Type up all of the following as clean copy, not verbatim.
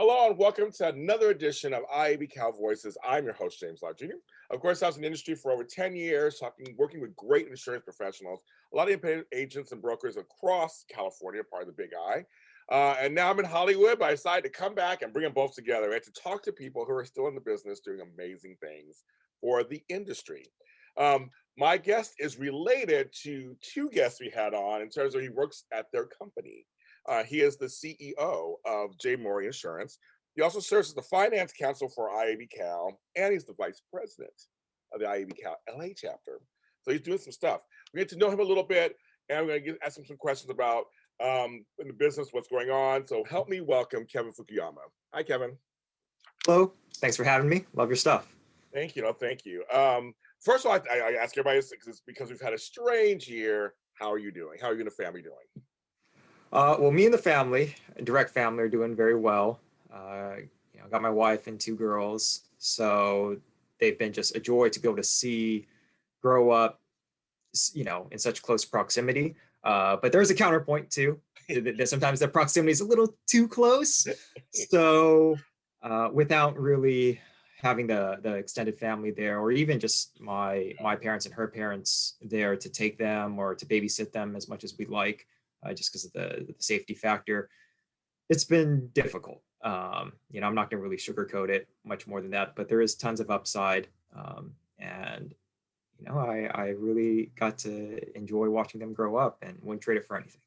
Hello and welcome to another edition of IIABCal Voices. I'm your host, James Lott Jr. Of course, I was in the industry for over 10 years, working with great insurance professionals, a lot of independent agents and brokers across California, part of the Big I. And now I'm in Hollywood, but I decided to come back and bring them both together and to talk to people who are still in the business doing amazing things for the industry. My guest is related to two guests we had on in terms of he works at their company. He is the CEO of J. Morey Insurance. He also serves as the finance counsel for IIABCal, and he's the vice president of the IIABCal LA chapter. So he's doing some stuff. We get to know him a little bit, and we're going to ask him some questions about in the business, what's going on. So help me welcome Kevin Fukuyama. Hi, Kevin. Hello. Thanks for having me. Love your stuff. Thank you. No, thank you. First of all, I ask everybody because we've had a strange year. How are you doing? How are you and the family doing? Well, me and the family, direct family, are doing very well. Got my wife and two girls, so they've been just a joy to be able to see grow up, in such close proximity. But there's a counterpoint too. Sometimes the proximity is a little too close. So without really having the extended family there, or even just my parents and her parents there to take them or to babysit them as much as we'd like, just because of the safety factor, it's been difficult. I'm not going to really sugarcoat it much more than that, but there is tons of upside. And I really got to enjoy watching them grow up and wouldn't trade it for anything.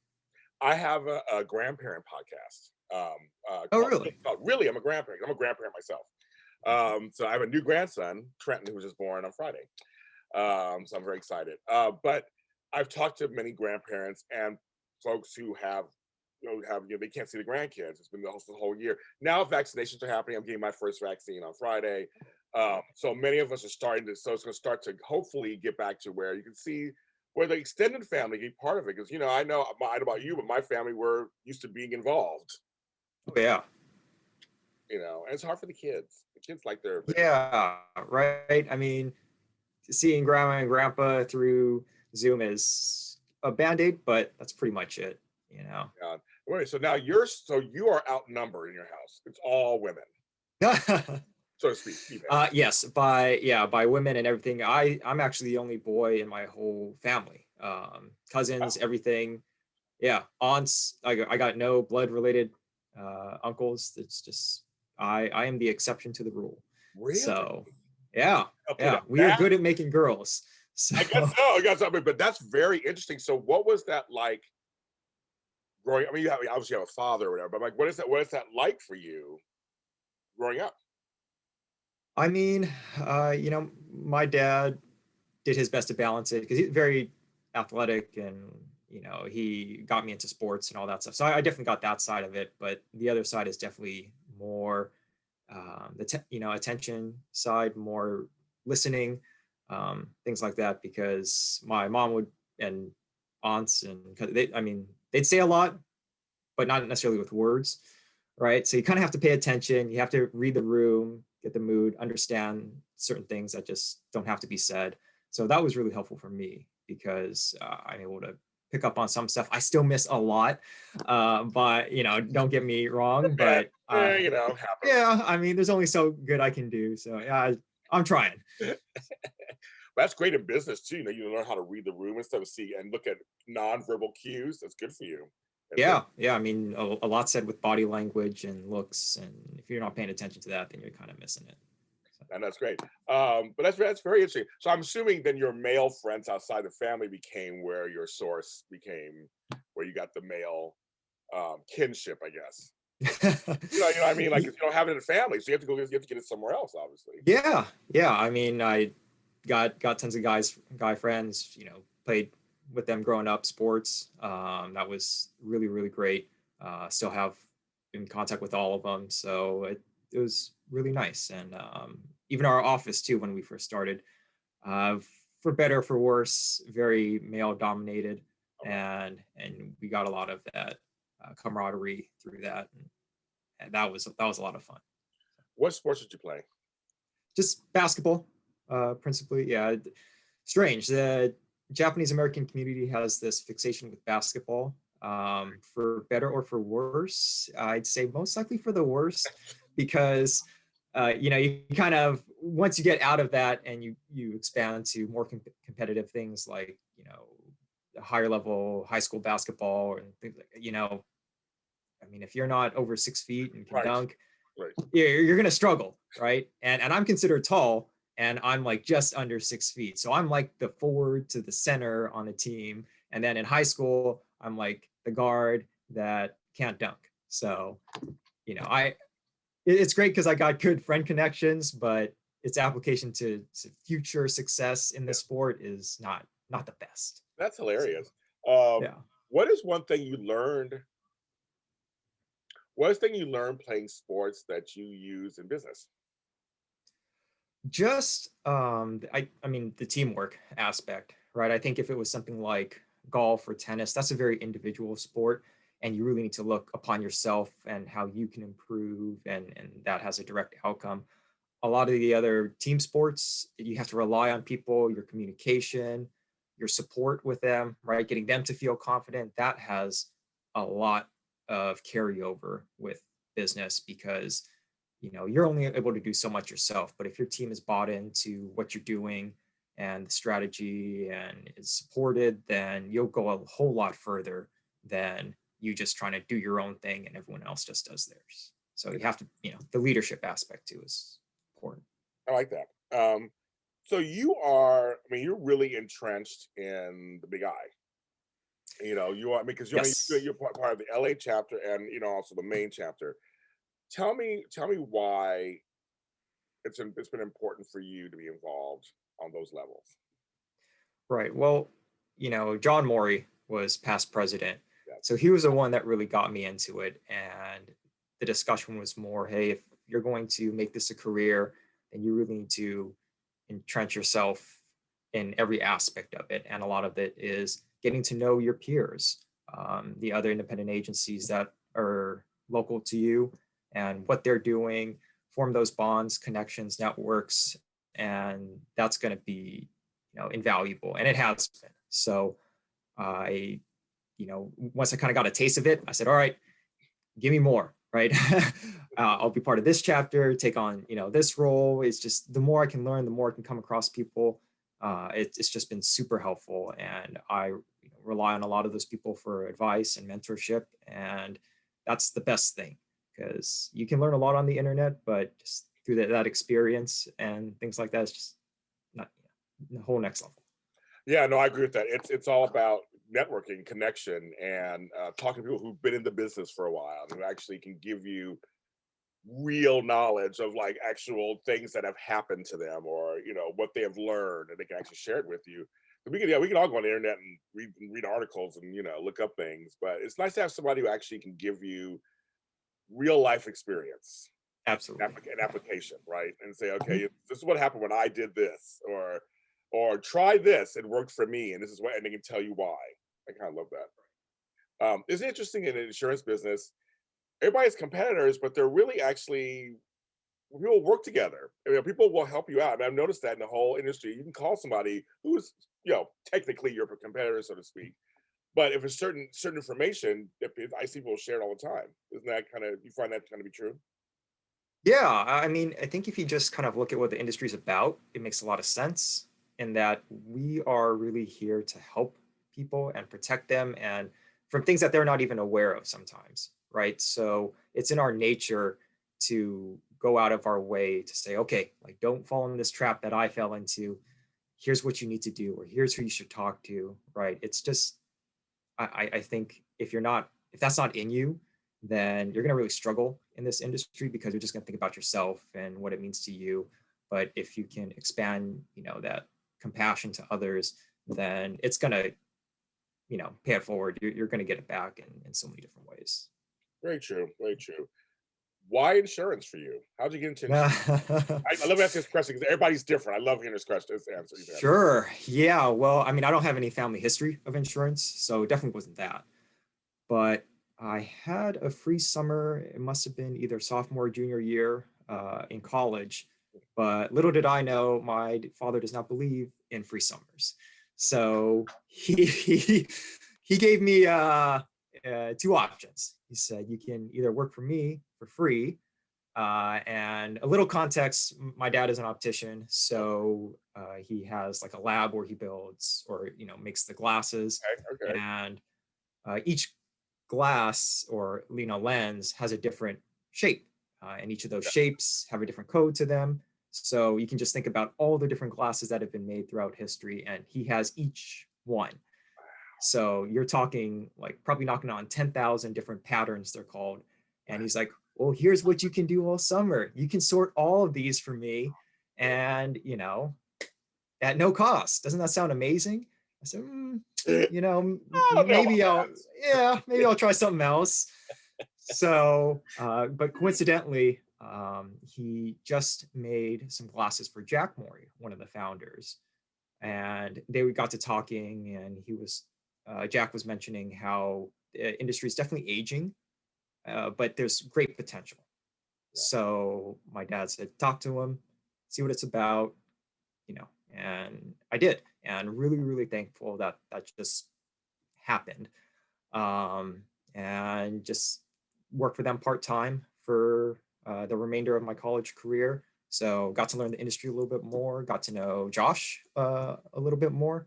I have a grandparent podcast. Oh, really? Really, I'm a grandparent. I'm a grandparent myself. So I have a new grandson, Trenton, who was just born on Friday. So I'm very excited. But I've talked to many grandparents and folks who they can't see the grandkids. It's been the whole year. Now vaccinations are happening. I'm getting my first vaccine on Friday. So many of us are starting to, so it's going to start to hopefully get back to where you can see where the extended family get part of it. Because, I know about you, but my family were used to being involved. Oh, yeah. And it's hard for the kids. The kids like their. Yeah, right. I mean, seeing grandma and grandpa through Zoom is a Band-Aid, but that's pretty much it, Yeah. Wait, so now you are outnumbered in your house. It's all women, so to speak. Yes, by women and everything. I'm actually the only boy in my whole family. Cousins, everything. Yeah, aunts. I got no blood related uncles. It's just I am the exception to the rule. Really? So yeah, okay, yeah, we are good at making girls. So. I guess so. But that's very interesting. So what was that like growing? I mean, obviously you have a father or whatever, but like, what is that like for you growing up? I mean, my dad did his best to balance it because he's very athletic and, he got me into sports and all that stuff. So I definitely got that side of it. But the other side is definitely more attention side, more listening, things like that, because my mom and aunts they'd say a lot, but not necessarily with words. Right. So you kind of have to pay attention. You have to read the room, get the mood, understand certain things that just don't have to be said. So that was really helpful for me because I'm able to pick up on some stuff. I still miss a lot, but don't get me wrong. But yeah, I mean, there's only so good I can do. So yeah, I'm trying. That's great in business too. You learn how to read the room instead of see and look at nonverbal cues. That's good for you. Yeah. I mean, a lot said with body language and looks, and if you're not paying attention to that, then you're kind of missing it. And that's great. But that's very interesting. So I'm assuming then your male friends outside the family became where your source became, where you got the male kinship, I guess. You know what I mean? Like, you don't have it in the family, so you have to get it somewhere else, obviously. Yeah. I mean, I got tons of guy friends. Played with them growing up, sports. That was really, really great. Still have in contact with all of them, so it was really nice. And even our office too, when we first started, for better for worse, very male dominated, and we got a lot of that camaraderie through that, and that was a lot of fun. What sports did you play? Just basketball, principally. Yeah, strange. The Japanese American community has this fixation with basketball. For better or for worse. I'd say most likely for the worse, because you kind of, once you get out of that and you expand to more competitive things like, higher level high school basketball and things like, I mean, if you're not over 6 feet and can Right. dunk, Right. you're going to struggle, right? And I'm considered tall, and I'm like just under 6 feet. So I'm like the forward to the center on a team. And then in high school, I'm like the guard that can't dunk. So, it's great because I got good friend connections, but its application to future success in the sport is not the best. That's So, hilarious. yeah. What is one thing you learned? What is the thing you learned playing sports that you use in business? Just I mean the teamwork aspect, right? I think if it was something like golf or tennis, that's a very individual sport, and you really need to look upon yourself and how you can improve, and that has a direct outcome. A lot of the other team sports, you have to rely on people, your communication, your support with them, right? Getting them to feel confident. That has a lot of carryover with business, because you're only able to do so much yourself. But if your team is bought into what you're doing and the strategy and is supported, then you'll go a whole lot further than you just trying to do your own thing and everyone else just does theirs. So you have to, the leadership aspect too is important. I like that. So you are, I mean, you're really entrenched in the Big I. You are, because Yes. you're part of the LA chapter and also the main chapter. Tell me why it's been important for you to be involved on those levels. Right. Well, John Morey was past president. Yeah. So he was the one that really got me into it. And the discussion was more, hey, if you're going to make this a career, then you really need to entrench yourself in every aspect of it. And a lot of it is getting to know your peers, the other independent agencies that are local to you, and what they're doing, form those bonds, connections, networks, and that's going to be, invaluable. And it has been. So I, once I kind of got a taste of it, I said, all right, give me more, right? I'll be part of this chapter, take on, this role. It's just, the more I can learn, the more I can come across people. It's just been super helpful. And I rely on a lot of those people for advice and mentorship. And that's the best thing, because you can learn a lot on the internet, but just through that experience and things like that, it's just not, the whole next level. Yeah, no, I agree with that. It's all about networking, connection, and talking to people who've been in the business for a while, who actually can give you real knowledge of like actual things that have happened to them, or what they have learned, and they can actually share it with you. We can all go on the internet and read articles and look up things, but it's nice to have somebody who actually can give you real life experience, Absolutely. an application, right? And say, okay, this is what happened when I did this, or try this, it worked for me, and this is what, and they can tell you why. I kind of love that. It's interesting in the insurance business. Everybody's competitors, but they're really actually people work together. People will help you out. And I've noticed that in the whole industry. You can call somebody who's, technically your competitor, so to speak. But if it's certain information, if I see people share it all the time. Isn't that you find that kind of be true? Yeah, I mean, I think if you just kind of look at what the industry is about, it makes a lot of sense in that we are really here to help people and protect them and from things that they're not even aware of sometimes, right? So it's in our nature to go out of our way to say, okay, like don't fall in this trap that I fell into. Here's what you need to do, or here's who you should talk to, right? It's just, I think if that's not in you, then you're going to really struggle in this industry, because you're just going to think about yourself and what it means to you. But if you can expand, that compassion to others, then it's going to, pay it forward. You're going to get it back in so many different ways. Very true. Very true. Why insurance for you? How'd you get into insurance? I love asking this question because everybody's different. I love hearing this question, this answer. Sure. Yeah. Well, I mean, I don't have any family history of insurance, so it definitely wasn't that. But I had a free summer. It must have been either sophomore or junior year in college. But little did I know, my father does not believe in free summers. So he gave me two options. He said, you can either work for me for free. And a little context, my dad is an optician, so he has like a lab where he builds or, makes the glasses. Okay. And each glass or, lens has a different shape. And each of those shapes have a different code to them. So you can just think about all the different glasses that have been made throughout history, and he has each one. So you're talking like probably knocking on 10,000 different patterns, they're called. And he's like, well, here's what you can do all summer. You can sort all of these for me and, at no cost. Doesn't that sound amazing? I said, maybe I'll try something else. So, but coincidentally, he just made some glasses for Jack Morey, one of the founders. And they got to talking, and Jack was mentioning how the industry is definitely aging, but there's great potential. Yeah. So my dad said, talk to him, see what it's about, and I did, and really, really thankful that just happened. And just worked for them part-time for the remainder of my college career. So got to learn the industry a little bit more, got to know Josh a little bit more.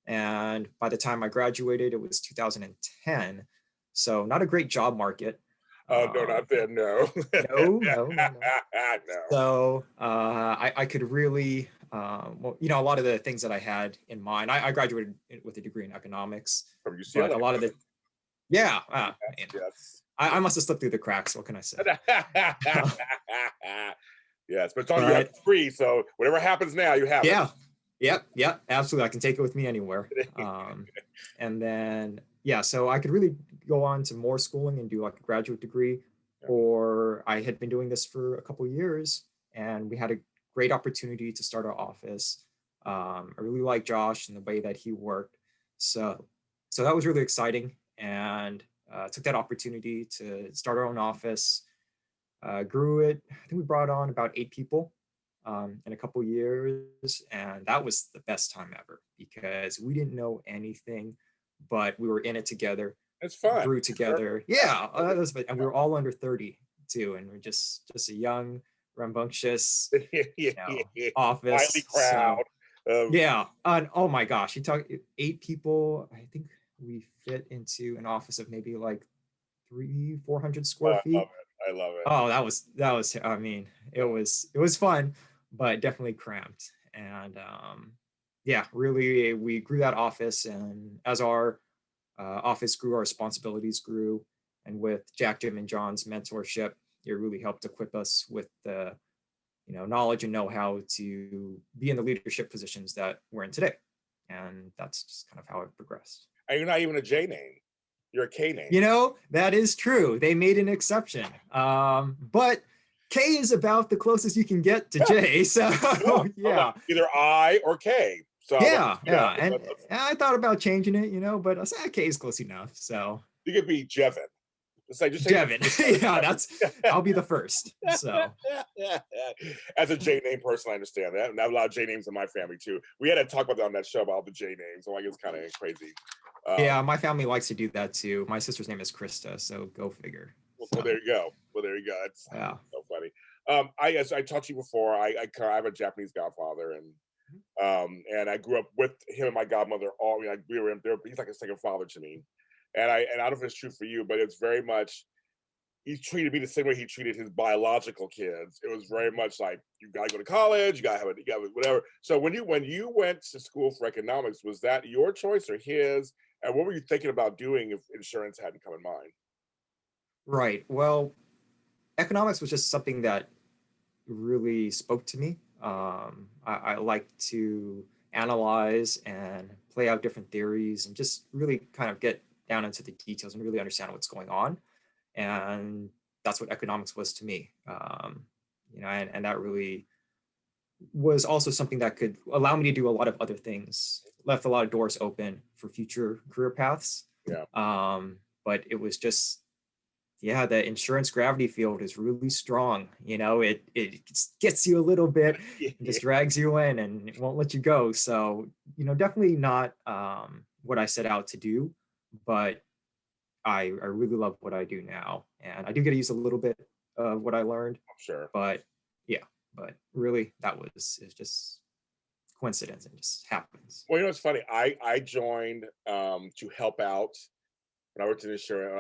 And by the time I graduated, it was 2010. So not a great job market. Oh, no, not then, no. No. So I could really, a lot of the things that I had in mind, I graduated with a degree in economics. From UCLA. But a lot of the, yes. I must have slipped through the cracks. What can I say? Yes, but it's on you free, so whatever happens now, you have it. Yep, absolutely. I can take it with me anywhere. And then, so I could really go on to more schooling and do like a graduate degree, or I had been doing this for a couple of years, and we had a great opportunity to start our office. I really like Josh and the way that he worked. So that was really exciting, and took that opportunity to start our own office. Grew it. I think we brought on about 8 people in a couple years, and that was the best time ever because we didn't know anything, but we were in it together. It's fun. Grew together. Yeah, and we were all under 30 too, and we're just a young, rambunctious office. Highly crowd. And oh my gosh, you talk 8 people. I think we fit into an office of maybe like 300-400 square feet. I love it. Oh, that was. I mean, it was fun, but definitely cramped. And really, we grew that office, and as our office grew, our responsibilities grew, and with Jack, Jim, and John's mentorship, it really helped equip us with the knowledge and know-how to be in the leadership positions that we're in today. And that's just kind of how it progressed. And you're not even a J name. You're a K name. That is true. They made an exception. But K is about the closest you can get to J. So either I or K. So and I thought about changing it, but I said K is close enough. So you could be Jevin. Just say Jevin. I'll be the first. So as a J name person, I understand that. And I have a lot of J names in my family too. We had to talk about that on that show about the J names. So like it's kind of crazy. My family likes to do that too. My sister's name is Krista, so go figure. Well, there you go. It's so funny. I taught you before. I have a Japanese godfather, and I grew up with him and my godmother. We were in there. He's like a second father to me, and I don't know if it's true for you, but it's very much. He treated me the same way he treated his biological kids. It was very much like you gotta go to college, you gotta whatever. So when you went to school for economics, was that your choice or his? And what were you thinking about doing if insurance hadn't come in mind? Right. Well, economics was just something that really spoke to me. I like to analyze and play out different theories and just really kind of get down into the details and really understand what's going on. And that's what economics was to me. And that really was also something that could allow me to do a lot of other things, left a lot of doors open for future career paths. But it was just, the insurance gravity field is really strong. It gets you a little bit, and just drags you in and it won't let you go. So, definitely not what I set out to do, but I really love what I do now, and I do get to use a little bit of what I learned, I'm sure. but yeah, but really that was it's just coincidence and just happens. Well, it's funny. I joined to help out when I worked in insurance.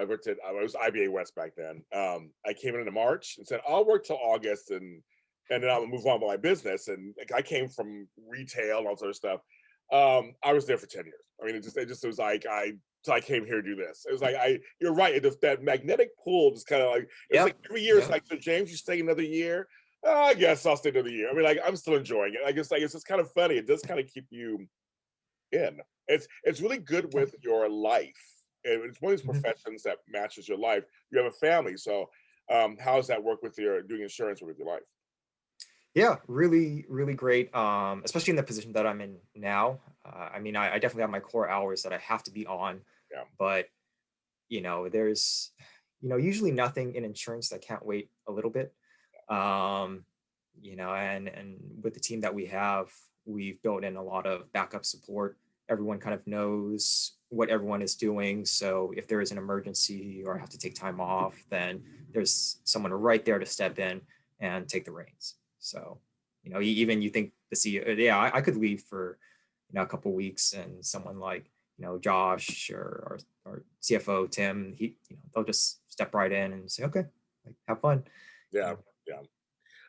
I was IBA West back then. I came in March and said I'll work till August and then I'll move on with my business. And like, I came from retail and all sort of stuff. I was there for 10 years. I mean, it was like so I came here to do this. It was like you're right. That magnetic pull just kind of like it was like Yep. every year. It's Yep. like, so James, you stay another year. Oh, I guess I'll stay another year. I mean, like I'm still enjoying it. I guess like it's just kind of funny. It does kind of keep you in. It's really good Yeah. with your life. And it's one of these Mhm. professions that matches your life. You have a family, so how does that work with your doing insurance with your life? Yeah, really, really great. Especially in the position that I'm in now. I mean, I definitely have my core hours that I have to be on, Yeah, but there's, usually nothing in insurance that can't wait a little bit. Um, and with the team that we have, we've built in a lot of backup support. Everyone kind of knows what everyone is doing. So if there is an emergency or I have to take time off, then there's someone right there to step in and take the reins. So, even you think the CEO, yeah, I could leave for, a couple of weeks, and someone like, Josh or CFO Tim, they'll just step right in and say, okay, like have fun. You yeah, know. yeah.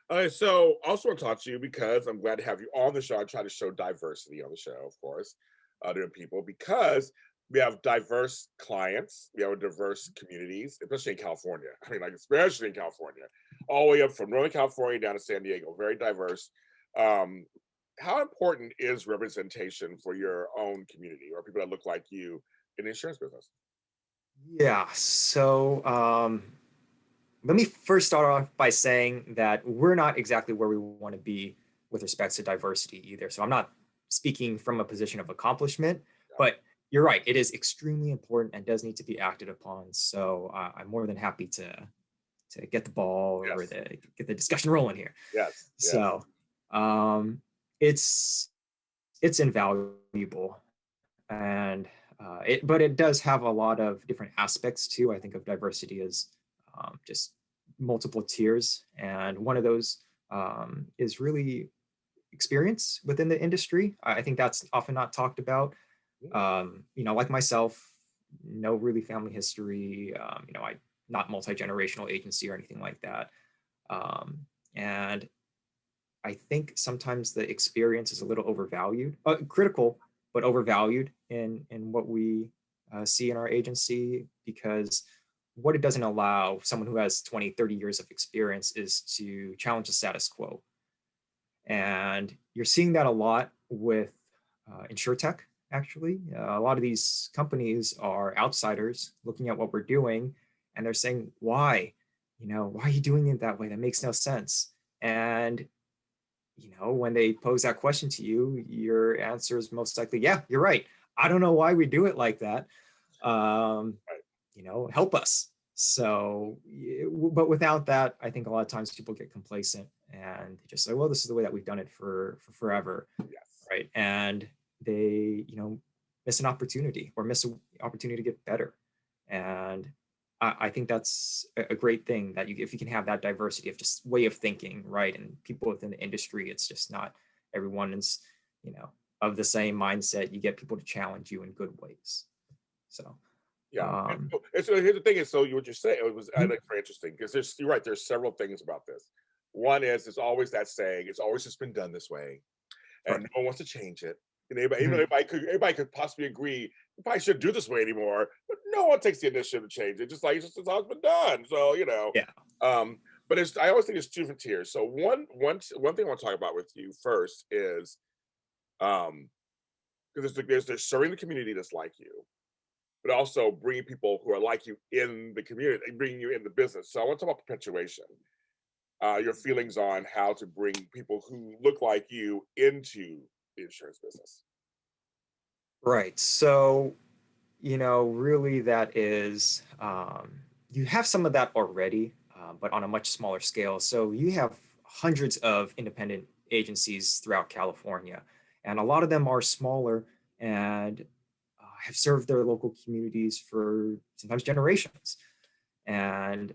All right, so I also want to talk to you because I'm glad to have you on the show. I try to show diversity on the show, of course, other people, because we have diverse clients, we have diverse communities, especially in California. I mean, like especially in California, all the way up from Northern California down to San Diego, very diverse. Um, how important is representation for your own community or people that look like you in the insurance business? Yeah. So let me first start off by saying that we're not exactly where we want to be with respects to diversity either. So I'm not speaking from a position of accomplishment, but you're right. It is extremely important and does need to be acted upon. So I'm more than happy to get the ball or Yes, to get the discussion rolling here. yes, yes. So um, it's it's invaluable, and but it does have a lot of different aspects too. I think of diversity as just multiple tiers, and one of those is really experience within the industry. I think that's often not talked about. Mm, Like myself, no really family history. I not multi-generational agency or anything like that. And I think sometimes the experience is a little overvalued, critical, but overvalued in what we see in our agency, because what it doesn't allow someone who has 20, 30 years of experience is to challenge the status quo. And you're seeing that a lot with InsurTech, actually. A lot of these companies are outsiders looking at what we're doing, and they're saying, why? Why are you doing it that way? That makes no sense. And when they pose that question to you, your answer is most likely, yeah, you're right. I don't know why we do it like that. Um, right. Help us. So, but without that, I think a lot of times people get complacent and they just say, well, this is the way that we've done it for forever. Yes. Right. And they, miss an opportunity or miss an opportunity to get better. And I think that's a great thing that if you can have that diversity of just way of thinking, right? And people within the industry, it's just not everyone is, of the same mindset. You get people to challenge you in good ways. So, Yeah. um, And so here's the thing is, so what you say, I mhm, think very interesting because you're right. There's several things about this. One is, it's always that saying, it's always just been done this way, and no right. one wants to change it. And everybody, even Mhm, everybody could possibly agree, you probably shouldn't do this way anymore, but no one takes the initiative to change it. Just like it's always been done. So yeah. um, but I always think it's two different tiers. So one thing I want to talk about with you first is because there's serving the community that's like you, but also bringing people who are like you in the community, bringing you in the business. So I want to talk about perpetuation. Your feelings on how to bring people who look like you into the insurance business. Right. So, really that is, you have some of that already, but on a much smaller scale. So you have hundreds of independent agencies throughout California, and a lot of them are smaller and have served their local communities for sometimes generations. And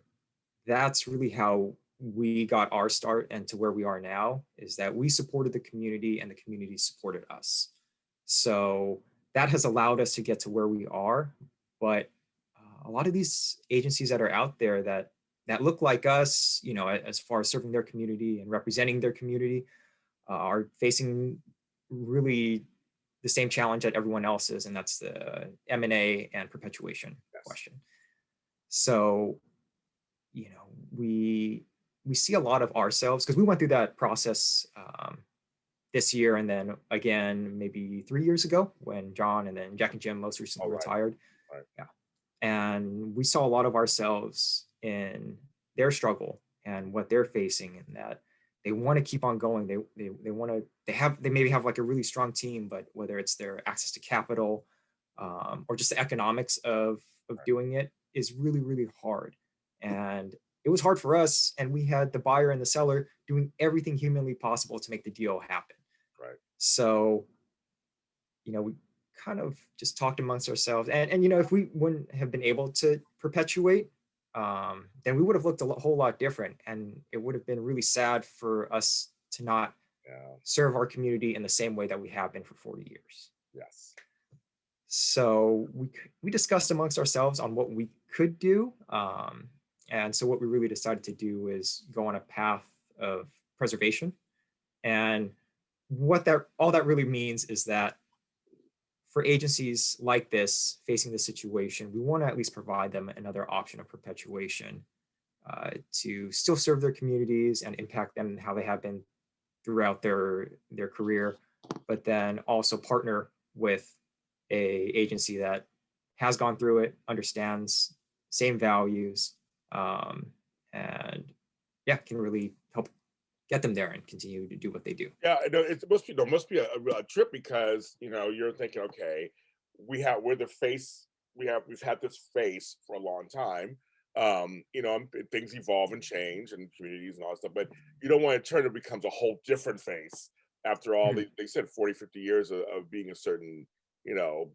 that's really how we got our start and to where we are now, is that we supported the community and the community supported us. So that has allowed us to get to where we are. But a lot of these agencies that are out there that look like us, you know, as far as serving their community and representing their community, are facing really the same challenge that everyone else is, and that's the M&A and perpetuation question. So, you know, we see a lot of ourselves, because we went through that process this year, and then again maybe 3 years ago when John and then Jack and Jim most recently retired. Right. Yeah, and we saw a lot of ourselves in their struggle and what they're facing, and that they want to keep on going. They want to, they maybe have like a really strong team, but whether it's their access to capital or just the economics of doing it is really, really hard. And it was hard for us, and we had the buyer and the seller doing everything humanly possible to make the deal happen. Right. So, you know, we kind of just talked amongst ourselves, and you know, if we wouldn't have been able to perpetuate, then we would have looked a whole lot different, and it would have been really sad for us to not serve our community in the same way that we have been for 40 years. Yes. So we discussed amongst ourselves on what we could do. And so what we really decided to do is go on a path of preservation. And what all that really means is that for agencies like this facing this situation, we want to at least provide them another option of perpetuation to still serve their communities and impact them how they have been throughout their career, but then also partner with a agency that has gone through it, understands same values, and yeah, can really help get them there and continue to do what they do. Yeah, it must be a trip, because you know, you're thinking, okay, we're the face, we've had this face for a long time. You know, things evolve and change, and communities and all that stuff, but you don't want to turn, it becomes a whole different face after all they said 40, 50 years of being a certain, you know,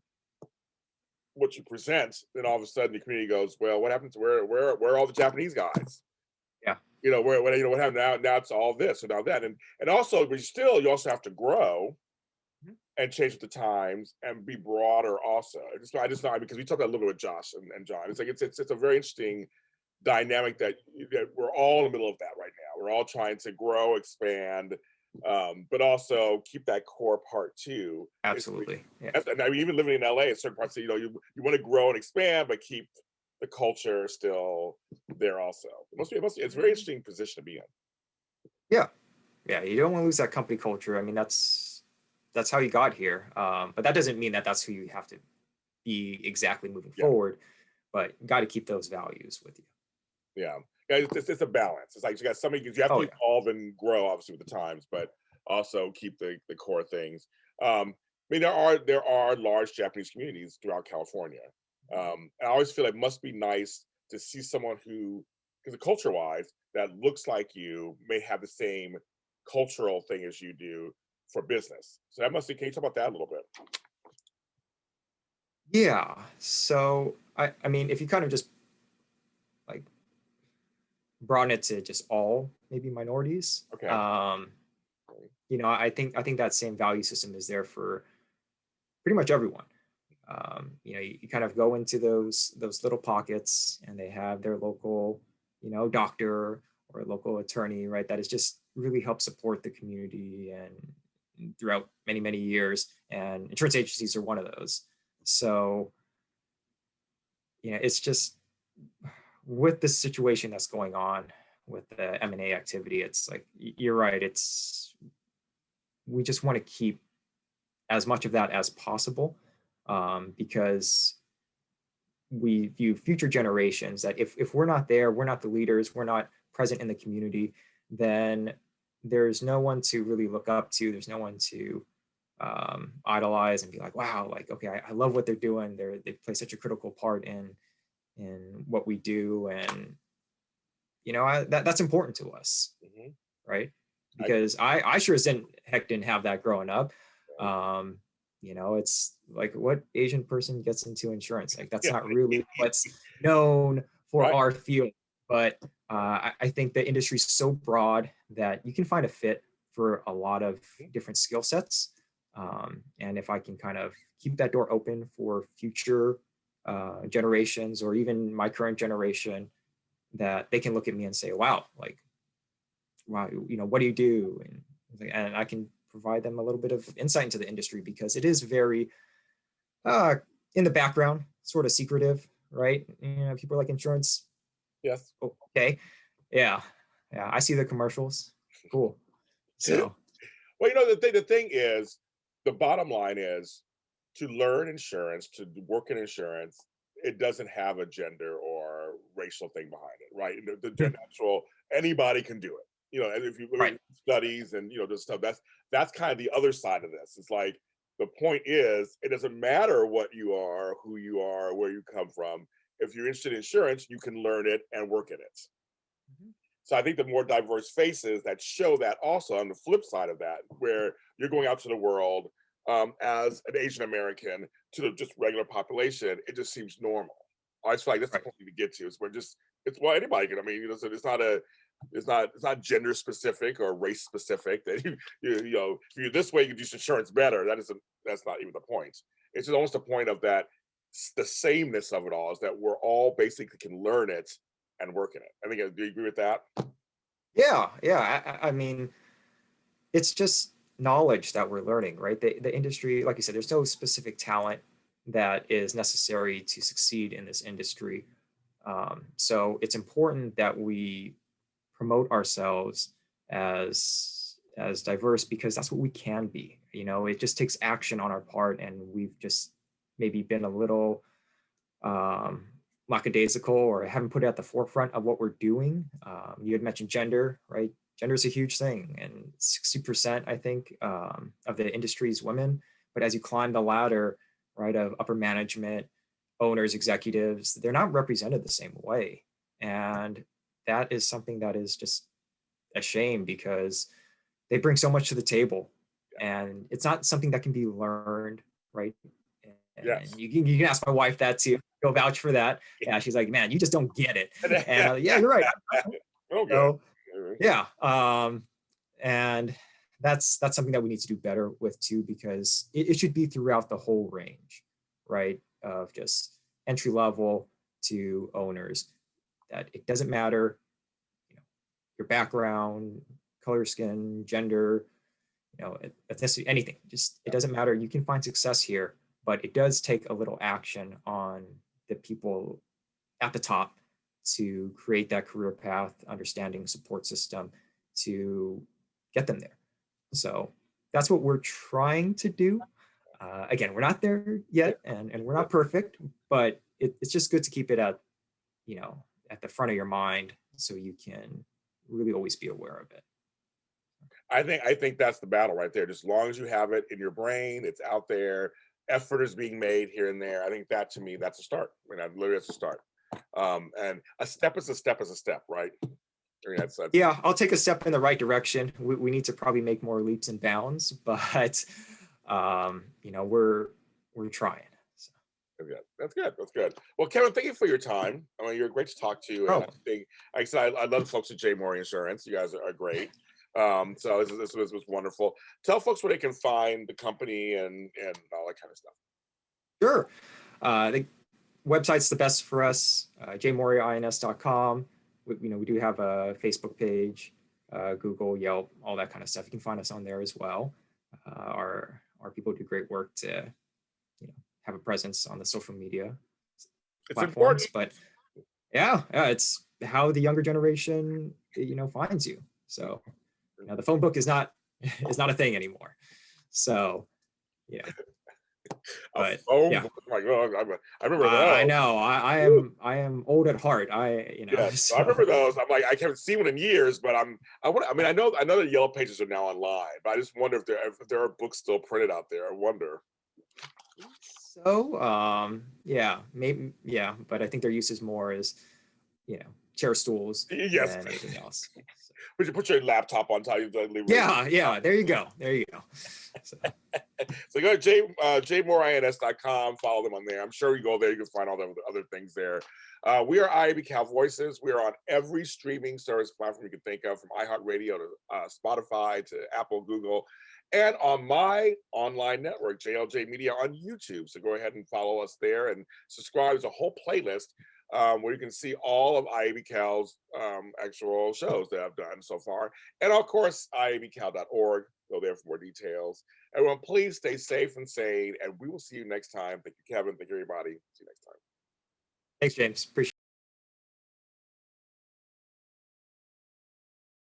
what you present. Then all of a sudden the community goes, well, what happened to where are all the Japanese guys? Yeah. You know, you know what happened now? Now it's all this and now that, and also, but you also have to grow and change with the times and be broader. Also, I just know, because we talked about a little bit with Josh and John. It's like it's a very interesting dynamic that we're all in the middle of that right now. We're all trying to grow, expand, but also keep that core part too. Absolutely. Yeah. And I mean, even living in LA, in certain parts, you know, you want to grow and expand, but keep the culture still there also. It's a very interesting position to be in. Yeah. Yeah. You don't want to lose that company culture. I mean, that's how you got here. But that doesn't mean that that's who you have to be exactly moving forward, but you got to keep those values with you. Yeah. Yeah, it's a balance. It's like you got somebody, you have to evolve and grow, obviously, with the times, but also keep the core things. I mean, there are large Japanese communities throughout California. I always feel like it must be nice to see someone who, because culture-wise, that looks like you, may have the same cultural thing as you do for business. So that must be, can you talk about that a little bit? Yeah. So I mean, if you kind of just like broaden it to just all maybe minorities, Okay. you know, I think that same value system is there for pretty much everyone. You know, you kind of go into those little pockets, and they have their local, you know, doctor or local attorney, right? That is just really help support the community and throughout many years. And insurance agencies are one of those. So, you know, it's just with the situation that's going on with the M&A activity, it's like, you're right. We just want to keep as much of that as possible, because we view future generations that if we're not there, we're not the leaders, we're not present in the community, then there's no one to really look up to. There's no one to idolize and be like, wow, like, okay, I love what they're doing. They play such a critical part in what we do. And, you know, that's important to us, right? Because I sure as heck didn't have that growing up. You It's like, what Asian person gets into insurance? Like, that's Yeah. not really what's known for Right. our field. But I think the industry is so broad that you can find a fit for a lot of different skill sets. And if I can kind of keep that door open for future generations, or even my current generation, that they can look at me and say, wow, like, wow, what do you do? And I can provide them a little bit of insight into the industry, because it is very in the background, sort of secretive, right? People are like, insurance. Yes. Oh, okay. Yeah. Yeah. I see the commercials. Cool. So, Well, the thing is, the bottom line is, to learn insurance, to work in insurance, it doesn't have a gender or racial thing behind it, right? The natural, anybody can do it. And if you look right. at studies and this stuff, that's kind of the other side of this. It's like, the point is, it doesn't matter what you are, who you are, where you come from. If you're interested in insurance, you can learn it and work in it. Mhm. So I think the more diverse faces that show that, also on the flip side of that, where you're going out to the world as an Asian American, to the just regular population, it just seems normal. I just feel like that's the Right. point you get to. It's well, anybody can. I mean, so it's not gender specific or race specific. That if you're this way, you can do insurance better. That's not even the point. It's just almost the point of that. The sameness of it all is that we're all basically can learn it and work in it. Do you agree with that? Yeah. Yeah. I mean, it's just knowledge that we're learning, right? The industry, like you said, there's no specific talent that is necessary to succeed in this industry. So it's important that we promote ourselves as diverse, because that's what we can be. It just takes action on our part, and we've just maybe been a little lackadaisical, or haven't put it at the forefront of what we're doing. You had mentioned gender, right? Gender is a huge thing, and 60%, I think, of the industry is women. But as you climb the ladder, right, of upper management, owners, executives, they're not represented the same way. And that is something that is just a shame, because they bring so much to the table, and it's not something that can be learned, right? Yes. And you can ask my wife that too. Go vouch for that. Yeah, she's like, man, you just don't get it. And yeah, you're right. Okay. So yeah, and that's something that we need to do better with too, because it should be throughout the whole range, right? Of just entry level to owners. That it doesn't matter, your background, color, skin, gender, ethnicity, anything. Just, it doesn't matter. You can find success here, but it does take a little action on the people at the top to create that career path, understanding support system to get them there. So that's what we're trying to do. Again, we're not there yet, and we're not perfect, but it's just good to keep it at the front of your mind, so you can really always be aware of it. I think that's the battle right there. Just as long as you have it in your brain, it's out there. Effort is being made here and there. I think that, to me, that's a start. Literally, that's a start. And a step is a step is a step, right? That's Yeah, I'll take a step in the right direction. We need to probably make more leaps and bounds, but we're trying. So. good. That's good. That's good. Well, Kevin, thank you for your time. You're great to talk to, and I Oh, think, like I said, I love the folks at Morey Insurance. You guys are great. So this was wonderful. Tell folks where they can find the company and all that kind of stuff. sure. The website's the best for us. jmoreyins.com. We do have a Facebook page, Google, Yelp, all that kind of stuff. You can find us on there as well. Our people do great work to have a presence on the social media It's platforms. important. But yeah, it's how the younger generation finds you. So the phone book is not a thing anymore. So yeah. A But phone yeah, book. Like, oh, I remember I those. know. I am old at heart. Yes, I So remember those. I'm like, I haven't seen one in years, but I know the yellow pages are now online, but I just wonder if there are books still printed out there. I wonder. so yeah, maybe, yeah, but I think their use is more as chair stools Yes. than anything else. So, But you put your laptop on top of the leave. yeah. There you go. So, So go to jmoreins.com, follow them on there. I'm sure you go there, you can find all the other things there. We are IIABCal Voices. We are on every streaming service platform you can think of, from iHeartRadio to Spotify to Apple, Google, and on my online network, JLJ Media, on YouTube. So go ahead and follow us there and subscribe. There's a whole playlist where you can see all of IIABCal's actual shows that I've done so far. And of course, IIABCal.org. Go there for more details. Everyone, please stay safe and sane, and we will see you next time. Thank you, Kevin. Thank you, everybody. See you next time. thanks, James. Appreciate it.